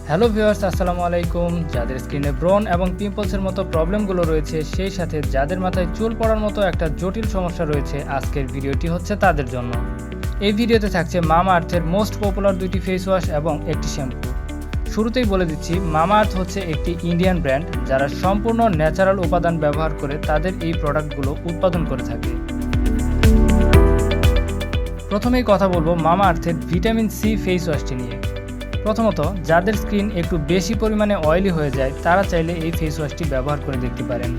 Hello viewers, আসসালামু আলাইকুম। যাদের স্কিনে ব্রণ এবং পিম্পলসের মতো প্রবলেমগুলো রয়েছে, সেই সাথে যাদের মাথায় চুল পড়ার মতো একটা জটিল সমস্যা রয়েছে, আজকের ভিডিওটি হচ্ছে তাদের জন্য। এই ভিডিওতে থাকছে মামা আর্থের মোস্ট পপুলার দুইটি ফেস ওয়াশ এবং একটি শ্যাম্পু। শুরুতেই বলে দিচ্ছি, মামা আর্থ হচ্ছে একটি ইন্ডিয়ান ব্র্যান্ড যারা সম্পূর্ণ ন্যাচারাল উপাদান ব্যবহার করে তাদের এই প্রোডাক্টগুলো উৎপাদন করে থাকে। প্রথমেই কথা বলবো মামা আর্থের ভিটামিন সি ফেস ওয়াশটি নিয়ে। প্রথমত, যাদের স্কিন একটু বেশি পরিমাণে অয়েলি হয়ে যায় তারা চাইলে এই ফেস ওয়াশটি ব্যবহার করে দেখতে পারেন।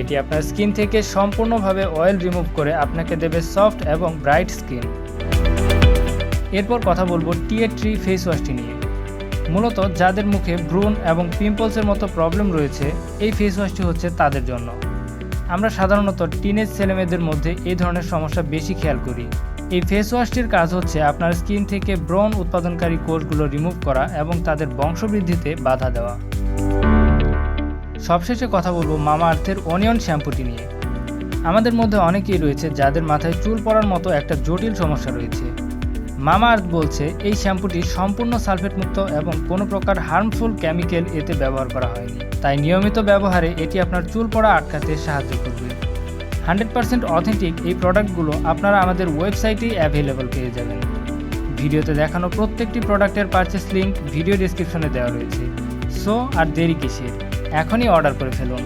এটি আপনার স্কিন থেকে সম্পূর্ণভাবে অয়েল রিমুভ করে আপনাকে দেবে সফট এবং ব্রাইট স্কিন। এরপর কথা বলবো টিএ ট্রি ফেস ওয়াশটি নিয়ে। মূলত যাদের মুখে ব্রণ এবং পিম্পলসের মতো প্রবলেম রয়েছে, এই ফেস ওয়াশটি হচ্ছে তাদের জন্য। আমরা সাধারণত টিনেজ ছেলেমেয়েদের মধ্যে এই ধরনের সমস্যা বেশি খেয়াল করি। এই ফেস ওয়াশটির কাজ হচ্ছে আপনার স্কিন থেকে ব্রণ উৎপাদনকারী কোষগুলো রিমুভ করা এবং তাদের বংশবৃদ্ধিতে বাধা দেওয়া। সবশেষে কথা বলবো মামা আর্থের অনিয়ন শ্যাম্পুটি নিয়ে। আমাদের মধ্যে অনেকেই রয়েছে যাদের মাথায় চুল পড়ার মতো একটা জটিল সমস্যা রয়েছে। মামা আর্থ বলছে এই শ্যাম্পুটি সম্পূর্ণ সালফেট মুক্ত এবং কোনো প্রকার হার্মফুল কেমিক্যাল এতে ব্যবহার করা হয়নি, তাই নিয়মিত ব্যবহারে এটি আপনার চুল পড়া আটকাতে সাহায্য করবে। 100% অথেন্টিক এই প্রোডাক্টগুলো আপনারা আমাদের ওয়েবসাইটেই অ্যাভেলেবল পেয়ে যাবেন। ভিডিওতে দেখানো প্রত্যেকটি প্রোডাক্টের পারচেস লিঙ্ক ভিডিও ডেসক্রিপশনে দেওয়া রয়েছে। সো আর দেরি কিসের, এখনই অর্ডার করে ফেলুন।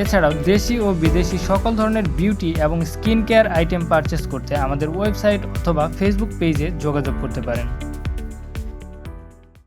এছাড়াও দেশি ও বিদেশি সকল ধরনের বিউটি এবং স্কিন কেয়ার আইটেম পারচেস করতে আমাদের ওয়েবসাইট অথবা ফেসবুক পেজে যোগাযোগ করতে পারেন।